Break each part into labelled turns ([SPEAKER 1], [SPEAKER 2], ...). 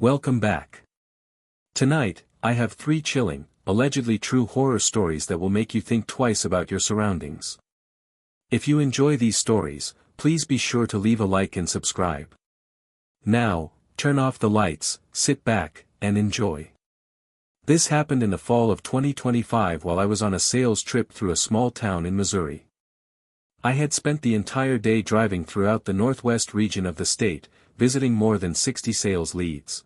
[SPEAKER 1] Welcome back. Tonight, I have 3 chilling, allegedly true horror stories that will make you think twice about your surroundings. If you enjoy these stories, please be sure to leave a like and subscribe. Now, turn off the lights, sit back, and enjoy. This happened in the fall of 2025 while I was on a sales trip through a small town in Missouri. I had spent the entire day driving throughout the northwest region of the state, visiting more than 60 sales leads.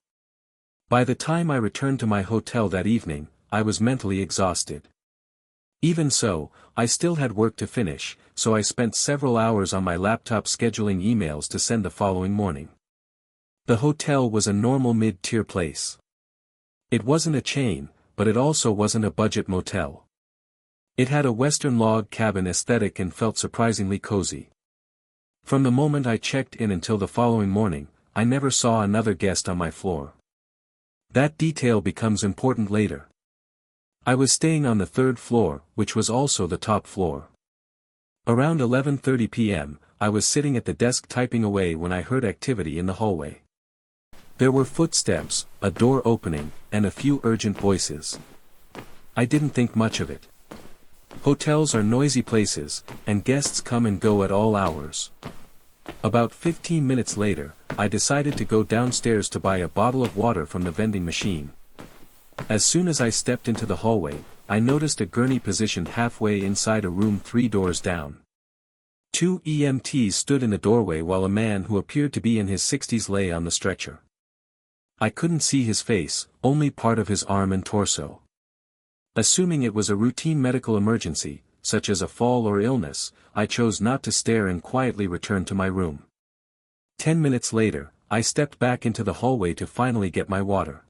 [SPEAKER 1] By the time I returned to my hotel that evening, I was mentally exhausted. Even so, I still had work to finish, so I spent several hours on my laptop scheduling emails to send the following morning. The hotel was a normal mid-tier place. It wasn't a chain, but it also wasn't a budget motel. It had a Western log cabin aesthetic and felt surprisingly cozy. From the moment I checked in until the following morning, I never saw another guest on my floor. That detail becomes important later. I was staying on the 3rd floor, which was also the top floor. Around 11:30 p.m., I was sitting at the desk typing away when I heard activity in the hallway. There were footsteps, a door opening, and a few urgent voices. I didn't think much of it. Hotels are noisy places, and guests come and go at all hours. About 15 minutes later, I decided to go downstairs to buy a bottle of water from the vending machine. As soon as I stepped into the hallway, I noticed a gurney positioned halfway inside a room 3 doors down. 2 EMTs stood in the doorway while a man who appeared to be in his 60s lay on the stretcher. I couldn't see his face, only part of his arm and torso. Assuming it was a routine medical emergency, such as a fall or illness, I chose not to stare and quietly returned to my room. 10 minutes later, I stepped back into the hallway to finally get my water.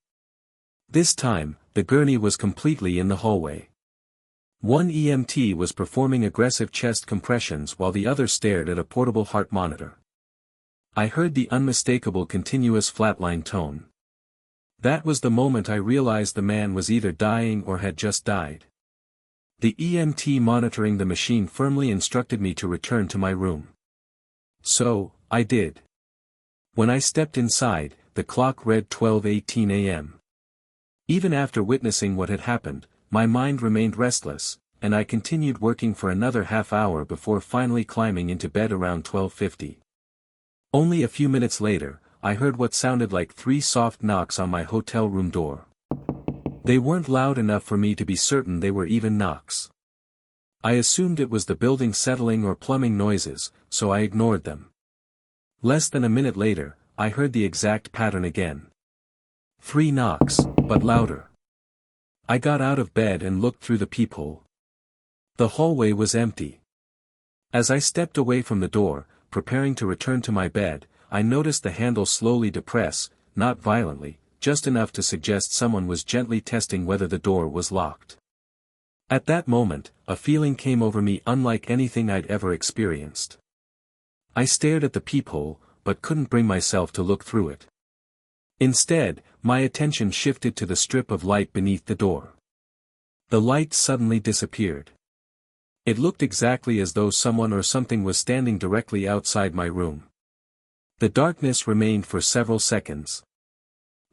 [SPEAKER 1] This time, the gurney was completely in the hallway. One EMT was performing aggressive chest compressions while the other stared at a portable heart monitor. I heard the unmistakable continuous flatline tone. That was the moment I realized the man was either dying or had just died. The EMT monitoring the machine firmly instructed me to return to my room. So, I did. When I stepped inside, the clock read 12:18 a.m. Even after witnessing what had happened, my mind remained restless, and I continued working for another half hour before finally climbing into bed around 12:50. Only a few minutes later, I heard what sounded like 3 soft knocks on my hotel room door. They weren't loud enough for me to be certain they were even knocks. I assumed it was the building settling or plumbing noises, so I ignored them. Less than a minute later, I heard the exact pattern again. 3 knocks, but louder. I got out of bed and looked through the peephole. The hallway was empty. As I stepped away from the door, preparing to return to my bed, I noticed the handle slowly depress, not violently, just enough to suggest someone was gently testing whether the door was locked. At that moment, a feeling came over me unlike anything I'd ever experienced. I stared at the peephole, but couldn't bring myself to look through it. Instead, my attention shifted to the strip of light beneath the door. The light suddenly disappeared. It looked exactly as though someone or something was standing directly outside my room. The darkness remained for several seconds.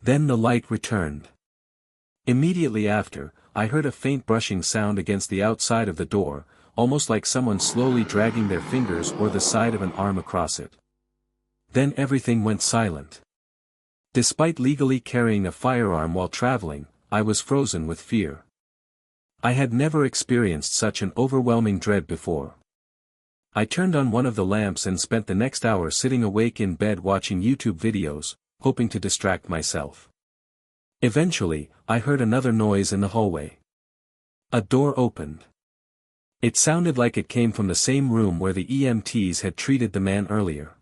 [SPEAKER 1] Then the light returned. Immediately after, I heard a faint brushing sound against the outside of the door, almost like someone slowly dragging their fingers or the side of an arm across it. Then everything went silent. Despite legally carrying a firearm while traveling, I was frozen with fear. I had never experienced such an overwhelming dread before. I turned on one of the lamps and spent the next hour sitting awake in bed watching YouTube videos, hoping to distract myself. Eventually, I heard another noise in the hallway. A door opened. It sounded like it came from the same room where the EMTs had treated the man earlier.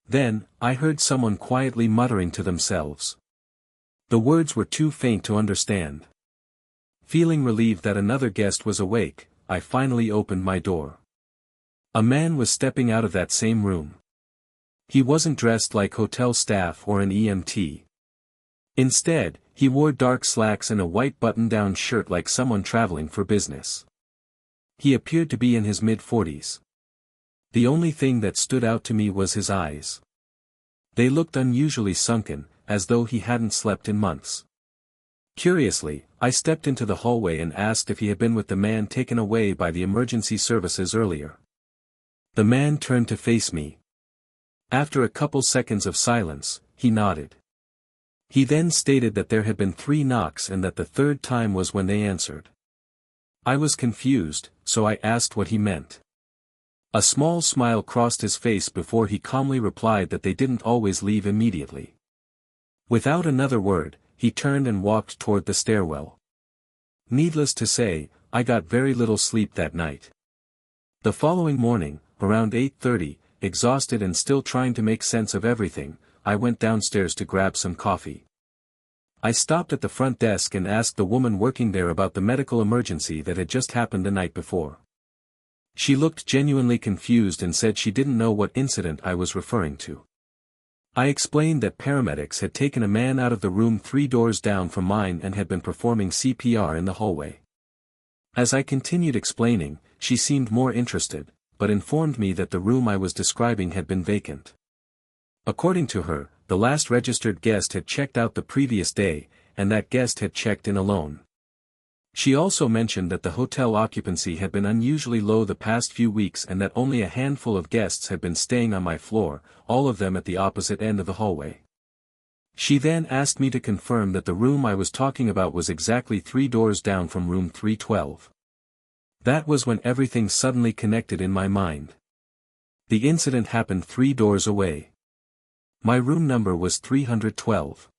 [SPEAKER 1] Then, I heard someone quietly muttering to themselves. The words were too faint to understand. Feeling relieved that another guest was awake, I finally opened my door. A man was stepping out of that same room. He wasn't dressed like hotel staff or an EMT. Instead, he wore dark slacks and a white button-down shirt like someone traveling for business. He appeared to be in his mid-40s. The only thing that stood out to me was his eyes. They looked unusually sunken, as though he hadn't slept in months. Curiously, I stepped into the hallway and asked if he had been with the man taken away by the emergency services earlier. The man turned to face me. After a couple seconds of silence, he nodded. He then stated that there had been 3 knocks and that the third time was when they answered. I was confused, so I asked what he meant. A small smile crossed his face before he calmly replied that they didn't always leave immediately. Without another word, he turned and walked toward the stairwell. Needless to say, I got very little sleep that night. The following morning, around 8:30, exhausted and still trying to make sense of everything, I went downstairs to grab some coffee. I stopped at the front desk and asked the woman working there about the medical emergency that had just happened the night before. She looked genuinely confused and said she didn't know what incident I was referring to. I explained that paramedics had taken a man out of the room 3 doors down from mine and had been performing CPR in the hallway. As I continued explaining, she seemed more interested, but informed me that the room I was describing had been vacant. According to her, the last registered guest had checked out the previous day, and that guest had checked in alone. She also mentioned that the hotel occupancy had been unusually low the past few weeks and that only a handful of guests had been staying on my floor, all of them at the opposite end of the hallway. She then asked me to confirm that the room I was talking about was exactly 3 doors down from room 312. That was when everything suddenly connected in my mind. The incident happened 3 doors away. My room number was 312.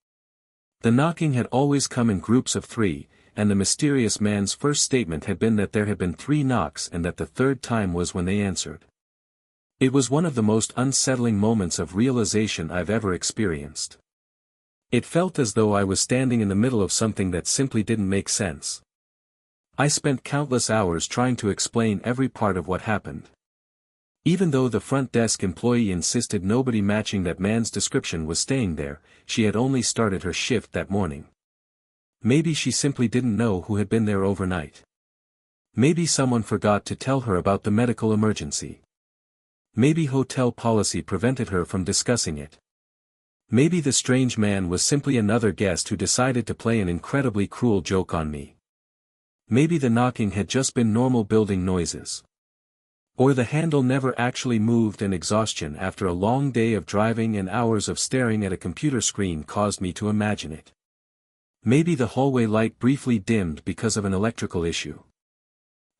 [SPEAKER 1] The knocking had always come in groups of 3, and the mysterious man's first statement had been that there had been 3 knocks and that the third time was when they answered. It was one of the most unsettling moments of realization I've ever experienced. It felt as though I was standing in the middle of something that simply didn't make sense. I spent countless hours trying to explain every part of what happened. Even though the front desk employee insisted nobody matching that man's description was staying there, she had only started her shift that morning. Maybe she simply didn't know who had been there overnight. Maybe someone forgot to tell her about the medical emergency. Maybe hotel policy prevented her from discussing it. Maybe the strange man was simply another guest who decided to play an incredibly cruel joke on me. Maybe the knocking had just been normal building noises. Or the handle never actually moved and exhaustion after a long day of driving and hours of staring at a computer screen caused me to imagine it. Maybe the hallway light briefly dimmed because of an electrical issue.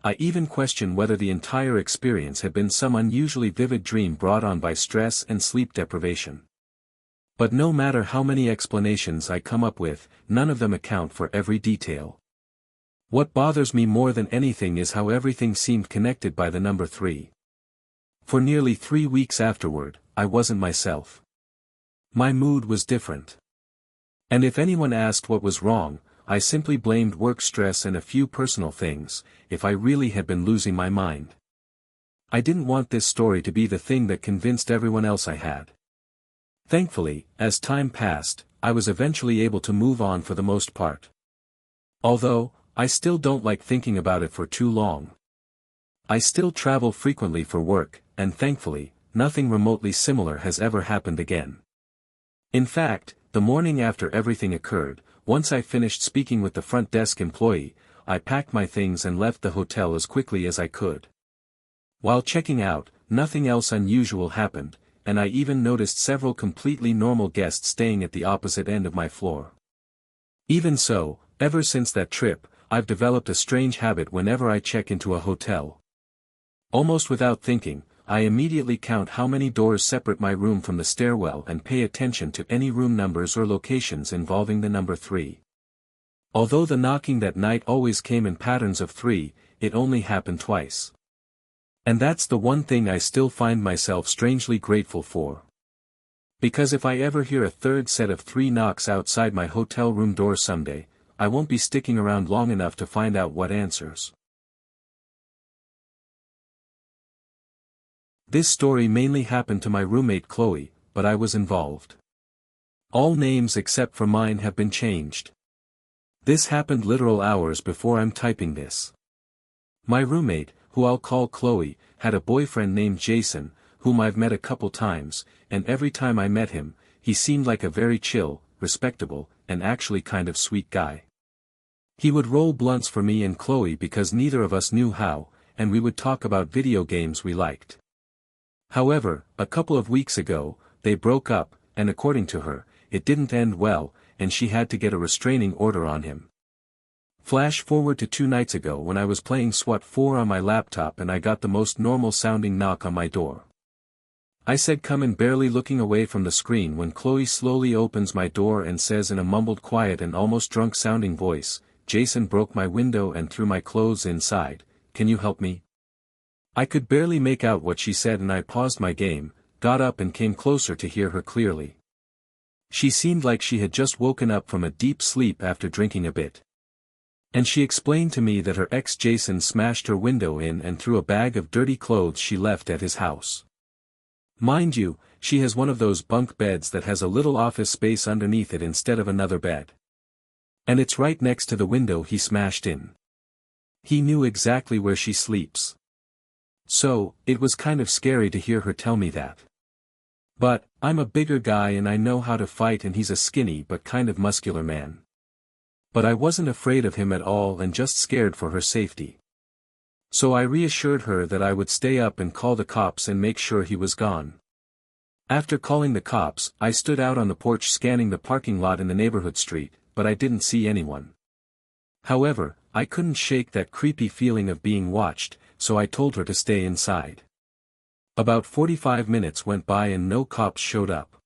[SPEAKER 1] I even question whether the entire experience had been some unusually vivid dream brought on by stress and sleep deprivation. But no matter how many explanations I come up with, none of them account for every detail. What bothers me more than anything is how everything seemed connected by the number 3. For nearly 3 weeks afterward, I wasn't myself. My mood was different. And if anyone asked what was wrong, I simply blamed work stress and a few personal things, if I really had been losing my mind. I didn't want this story to be the thing that convinced everyone else I had. Thankfully, as time passed, I was eventually able to move on for the most part. Although, I still don't like thinking about it for too long. I still travel frequently for work, and thankfully, nothing remotely similar has ever happened again. In fact, the morning after everything occurred, once I finished speaking with the front desk employee, I packed my things and left the hotel as quickly as I could. While checking out, nothing else unusual happened, and I even noticed several completely normal guests staying at the opposite end of my floor. Even so, ever since that trip, I've developed a strange habit whenever I check into a hotel. Almost without thinking, I immediately count how many doors separate my room from the stairwell and pay attention to any room numbers or locations involving the number 3. Although the knocking that night always came in patterns of 3, it only happened twice. And that's the one thing I still find myself strangely grateful for. Because if I ever hear a third set of 3 knocks outside my hotel room door someday, I won't be sticking around long enough to find out what answers. This story mainly happened to my roommate Chloe, but I was involved. All names except for mine have been changed. This happened literal hours before I'm typing this. My roommate, who I'll call Chloe, had a boyfriend named Jason, whom I've met a couple times, and every time I met him, he seemed like a very chill, respectable, and actually kind of sweet guy. He would roll blunts for me and Chloe because neither of us knew how, and we would talk about video games we liked. However, a couple of weeks ago, they broke up, and according to her, it didn't end well, and she had to get a restraining order on him. Flash forward to 2 nights ago when I was playing SWAT 4 on my laptop and I got the most normal sounding knock on my door. I said come in, barely looking away from the screen, when Chloe slowly opens my door and says in a mumbled, quiet and almost drunk sounding voice, "Jason broke my window and threw my clothes inside, can you help me?" I could barely make out what she said and I paused my game, got up and came closer to hear her clearly. She seemed like she had just woken up from a deep sleep after drinking a bit. And she explained to me that her ex Jason smashed her window in and threw a bag of dirty clothes she left at his house. Mind you, she has one of those bunk beds that has a little office space underneath it instead of another bed. And it's right next to the window he smashed in. He knew exactly where she sleeps. So, it was kind of scary to hear her tell me that. But, I'm a bigger guy and I know how to fight, and he's a skinny but kind of muscular man. But I wasn't afraid of him at all and just scared for her safety. So I reassured her that I would stay up and call the cops and make sure he was gone. After calling the cops, I stood out on the porch scanning the parking lot in the neighborhood street, but I didn't see anyone. However, I couldn't shake that creepy feeling of being watched, so I told her to stay inside. About 45 minutes went by and no cops showed up.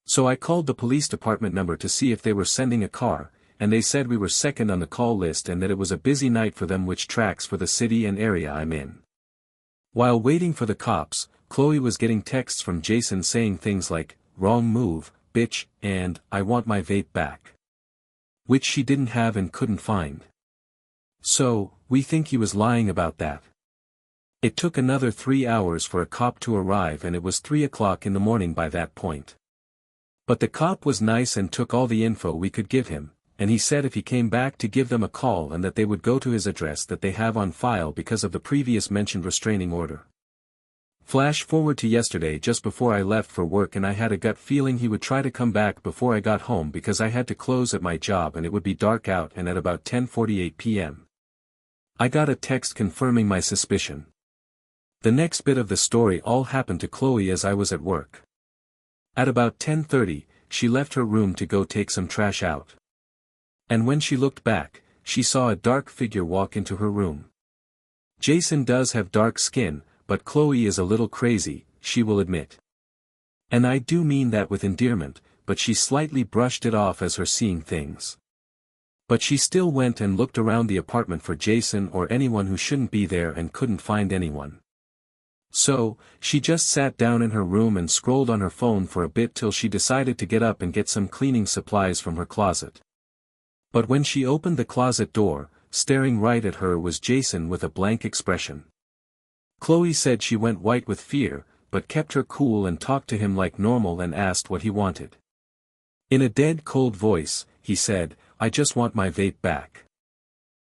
[SPEAKER 1] So I called the police department number to see if they were sending a car, and they said we were second on the call list and that it was a busy night for them, which tracks for the city and area I'm in. While waiting for the cops, Chloe was getting texts from Jason saying things like, "Wrong move, bitch," and "I want my vape back." Which she didn't have and couldn't find. So, we think he was lying about that. It took another 3 hours for a cop to arrive and it was 3 o'clock in the morning by that point. But the cop was nice and took all the info we could give him, and he said if he came back to give them a call and that they would go to his address that they have on file because of the previous mentioned restraining order. Flash forward to yesterday just before I left for work, and I had a gut feeling he would try to come back before I got home because I had to close at my job and it would be dark out, and at about 10:48 p.m. I got a text confirming my suspicion. The next bit of the story all happened to Chloe as I was at work. At about 10:30, she left her room to go take some trash out. And when she looked back, she saw a dark figure walk into her room. Jason does have dark skin, but Chloe is a little crazy, she will admit. And I do mean that with endearment, but she slightly brushed it off as her seeing things. But she still went and looked around the apartment for Jason or anyone who shouldn't be there and couldn't find anyone. So, she just sat down in her room and scrolled on her phone for a bit till she decided to get up and get some cleaning supplies from her closet. But when she opened the closet door, staring right at her was Jason with a blank expression. Chloe said she went white with fear, but kept her cool and talked to him like normal and asked what he wanted. In a dead cold voice, he said, "I just want my vape back."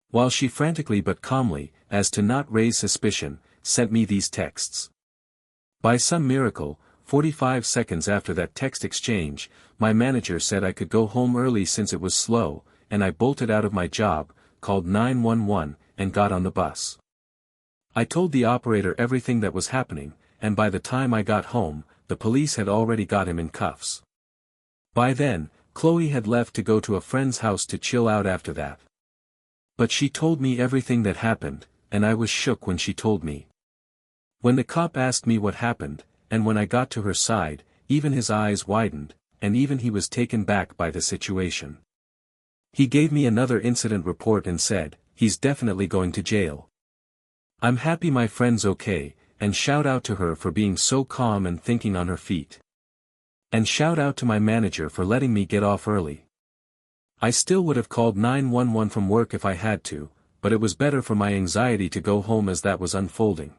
[SPEAKER 1] While she frantically but calmly, as to not raise suspicion, sent me these texts. By some miracle, 45 seconds after that text exchange, my manager said I could go home early since it was slow, and I bolted out of my job, called 911, and got on the bus. I told the operator everything that was happening, and by the time I got home, the police had already got him in cuffs. By then, Chloe had left to go to a friend's house to chill out after that. But she told me everything that happened, and I was shook when she told me. When the cop asked me what happened, and when I got to her side, even his eyes widened, and even he was taken back by the situation. He gave me another incident report and said, "He's definitely going to jail." I'm happy my friend's okay, and shout out to her for being so calm and thinking on her feet. And shout out to my manager for letting me get off early. I still would have called 911 from work if I had to, but it was better for my anxiety to go home as that was unfolding.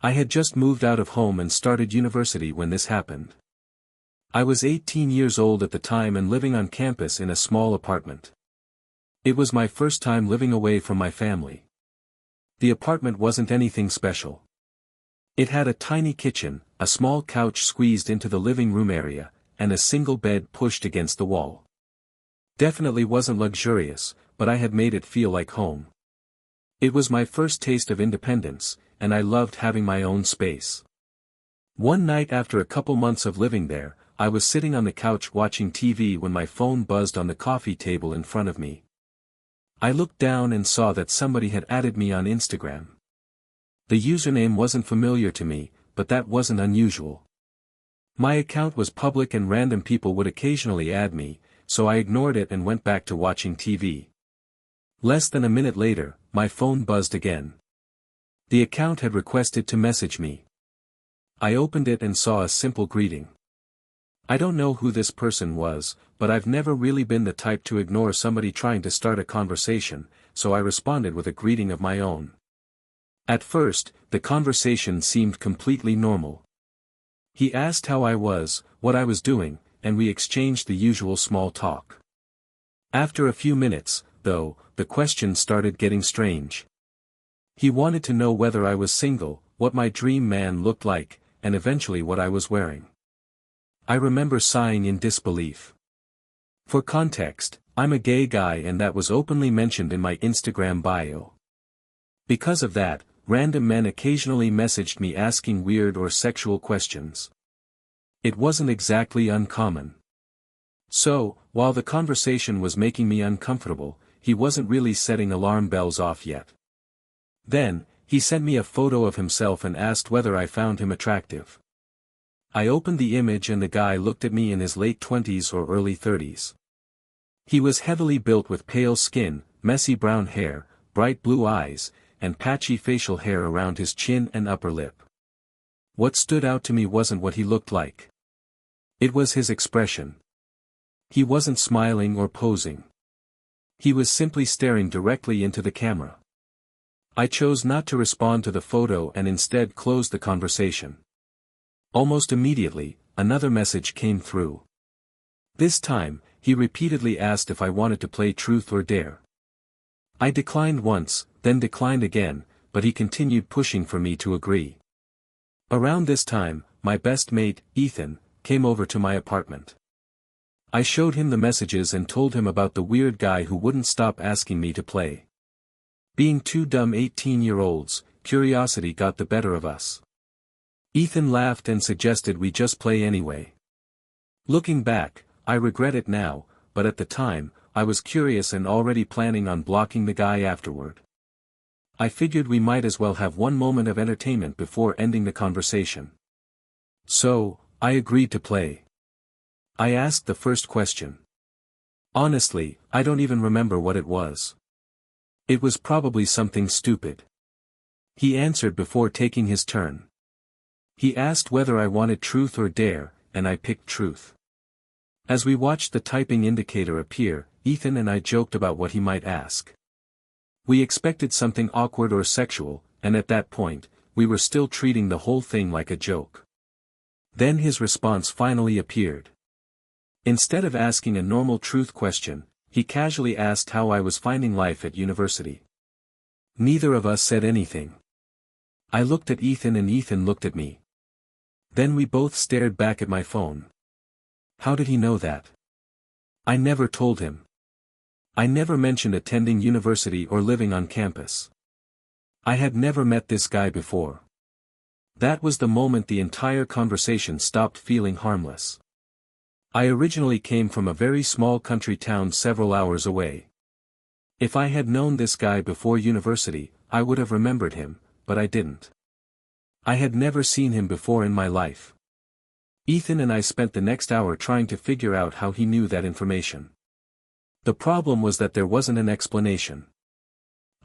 [SPEAKER 1] I had just moved out of home and started university when this happened. I was 18 years old at the time and living on campus in a small apartment. It was my first time living away from my family. The apartment wasn't anything special. It had a tiny kitchen, a small couch squeezed into the living room area, and a single bed pushed against the wall. Definitely wasn't luxurious, but I had made it feel like home. It was my first taste of independence, and I loved having my own space. One night after a couple months of living there, I was sitting on the couch watching TV when my phone buzzed on the coffee table in front of me. I looked down and saw that somebody had added me on Instagram. The username wasn't familiar to me, but that wasn't unusual. My account was public and random people would occasionally add me, so I ignored it and went back to watching TV. Less than a minute later, my phone buzzed again. The account had requested to message me. I opened it and saw a simple greeting. I don't know who this person was, but I've never really been the type to ignore somebody trying to start a conversation, so I responded with a greeting of my own. At first, the conversation seemed completely normal. He asked how I was, what I was doing, and we exchanged the usual small talk. After a few minutes, though, the questions started getting strange. He wanted to know whether I was single, what my dream man looked like, and eventually what I was wearing. I remember sighing in disbelief. For context, I'm a gay guy and that was openly mentioned in my Instagram bio. Because of that, random men occasionally messaged me asking weird or sexual questions. It wasn't exactly uncommon. So, while the conversation was making me uncomfortable, he wasn't really setting alarm bells off yet. Then, he sent me a photo of himself and asked whether I found him attractive. I opened the image and the guy looked at me in his late 20s or early 30s. He was heavily built with pale skin, messy brown hair, bright blue eyes, and patchy facial hair around his chin and upper lip. What stood out to me wasn't what he looked like. It was his expression. He wasn't smiling or posing. He was simply staring directly into the camera. I chose not to respond to the photo and instead closed the conversation. Almost immediately, another message came through. This time, he repeatedly asked if I wanted to play Truth or Dare. I declined once, then declined again, but he continued pushing for me to agree. Around this time, my best mate, Ethan, came over to my apartment. I showed him the messages and told him about the weird guy who wouldn't stop asking me to play. Being two dumb 18-year-olds, curiosity got the better of us. Ethan laughed and suggested we just play anyway. Looking back, I regret it now, but at the time, I was curious and already planning on blocking the guy afterward. I figured we might as well have one moment of entertainment before ending the conversation. So, I agreed to play. I asked the first question. Honestly, I don't even remember what it was. It was probably something stupid. He answered before taking his turn. He asked whether I wanted Truth or Dare, and I picked Truth. As we watched the typing indicator appear, Ethan and I joked about what he might ask. We expected something awkward or sexual, and at that point, we were still treating the whole thing like a joke. Then his response finally appeared. Instead of asking a normal truth question, he casually asked how I was finding life at university. Neither of us said anything. I looked at Ethan and Ethan looked at me. Then we both stared back at my phone. How did he know that? I never told him. I never mentioned attending university or living on campus. I had never met this guy before. That was the moment the entire conversation stopped feeling harmless. I originally came from a very small country town several hours away. If I had known this guy before university, I would have remembered him, but I didn't. I had never seen him before in my life. Ethan and I spent the next hour trying to figure out how he knew that information. The problem was that there wasn't an explanation.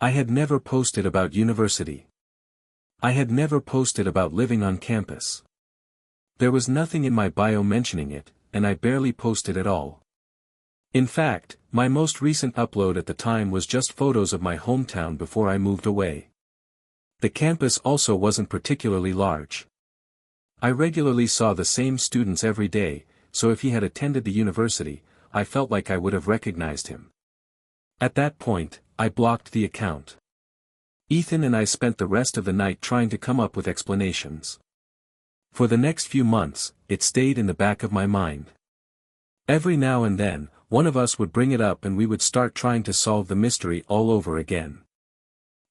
[SPEAKER 1] I had never posted about university. I had never posted about living on campus. There was nothing in my bio mentioning it, and I barely posted at all. In fact, my most recent upload at the time was just photos of my hometown before I moved away. The campus also wasn't particularly large. I regularly saw the same students every day, so if he had attended the university, I felt like I would have recognized him. At that point, I blocked the account. Ethan and I spent the rest of the night trying to come up with explanations. For the next few months, it stayed in the back of my mind. Every now and then, one of us would bring it up and we would start trying to solve the mystery all over again.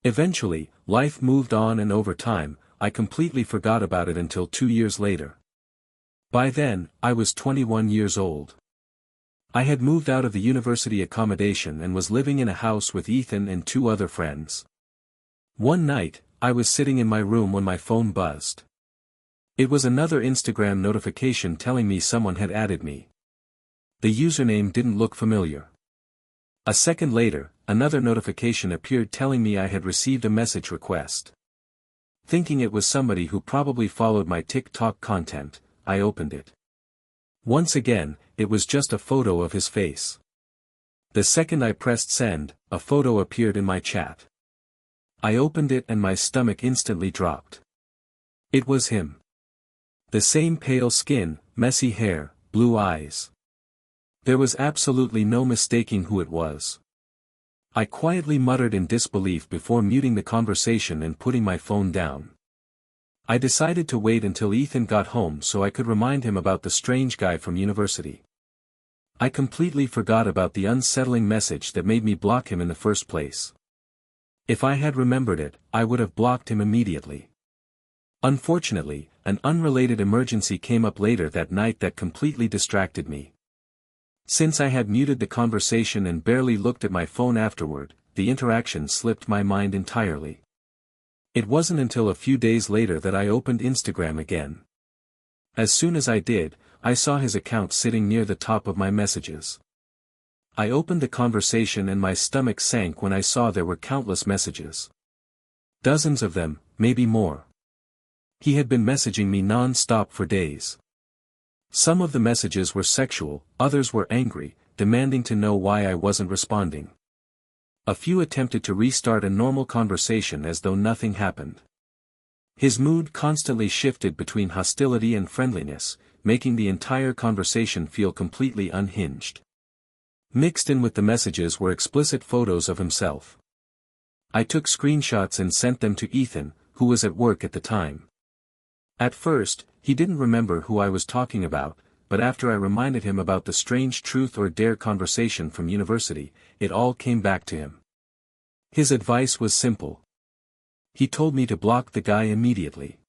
[SPEAKER 1] Eventually, life moved on and over time, I completely forgot about it until 2 years later. By then, I was 21 years old. I had moved out of the university accommodation and was living in a house with Ethan and 2 other friends. One night, I was sitting in my room when my phone buzzed. It was another Instagram notification telling me someone had added me. The username didn't look familiar. A second later, another notification appeared telling me I had received a message request. Thinking it was somebody who probably followed my TikTok content, I opened it. Once again, it was just a photo of his face. The second I pressed send, a photo appeared in my chat. I opened it and my stomach instantly dropped. It was him. The same pale skin, messy hair, blue eyes. There was absolutely no mistaking who it was. I quietly muttered in disbelief before muting the conversation and putting my phone down. I decided to wait until Ethan got home so I could remind him about the strange guy from university. I completely forgot about the unsettling message that made me block him in the first place. If I had remembered it, I would have blocked him immediately. Unfortunately, an unrelated emergency came up later that night that completely distracted me. Since I had muted the conversation and barely looked at my phone afterward, the interaction slipped my mind entirely. It wasn't until a few days later that I opened Instagram again. As soon as I did, I saw his account sitting near the top of my messages. I opened the conversation and my stomach sank when I saw there were countless messages. Dozens of them, maybe more. He had been messaging me non-stop for days. Some of the messages were sexual, others were angry, demanding to know why I wasn't responding. A few attempted to restart a normal conversation as though nothing happened. His mood constantly shifted between hostility and friendliness, making the entire conversation feel completely unhinged. Mixed in with the messages were explicit photos of himself. I took screenshots and sent them to Ethan, who was at work at the time. At first, he didn't remember who I was talking about, but after I reminded him about the strange truth or dare conversation from university, it all came back to him. His advice was simple. He told me to block the guy immediately.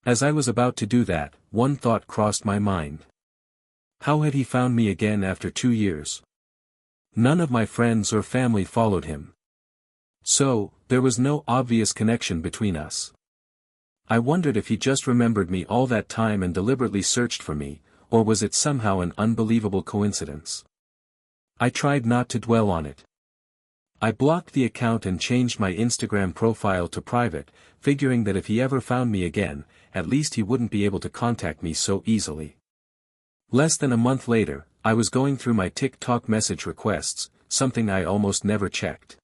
[SPEAKER 1] As I was about to do that, one thought crossed my mind. How had he found me again after 2 years? None of my friends or family followed him. So, there was no obvious connection between us. I wondered if he just remembered me all that time and deliberately searched for me, or was it somehow an unbelievable coincidence? I tried not to dwell on it. I blocked the account and changed my Instagram profile to private, figuring that if he ever found me again, at least he wouldn't be able to contact me so easily. Less than a month later, I was going through my TikTok message requests, something I almost never checked.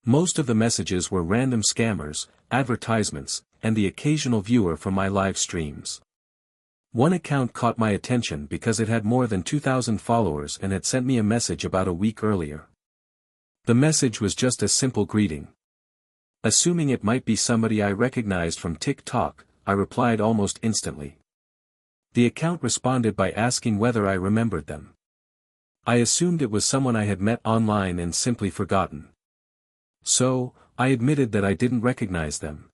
[SPEAKER 1] Most of the messages were random scammers, advertisements, and the occasional viewer from my live streams. One account caught my attention because it had more than 2,000 followers and had sent me a message about a week earlier. The message was just a simple greeting. Assuming it might be somebody I recognized from TikTok, I replied almost instantly. The account responded by asking whether I remembered them. I assumed it was someone I had met online and simply forgotten. So, I admitted that I didn't recognize them.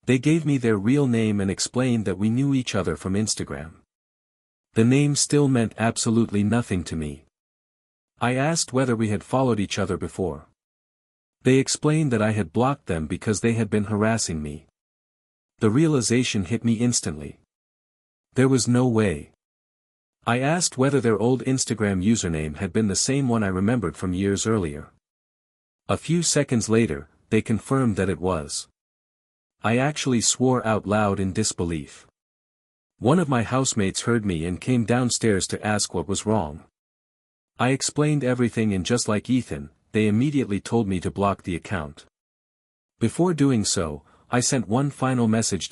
[SPEAKER 1] They gave me their real name and explained that we knew each other from Instagram. The name still meant absolutely nothing to me. I asked whether we had followed each other before. They explained that I had blocked them because they had been harassing me. The realization hit me instantly. There was no way. I asked whether their old Instagram username had been the same one I remembered from years earlier. A few seconds later, they confirmed that it was. I actually swore out loud in disbelief. One of my housemates heard me and came downstairs to ask what was wrong. I explained everything and just like Ethan, they immediately told me to block the account. Before doing so, I sent one final message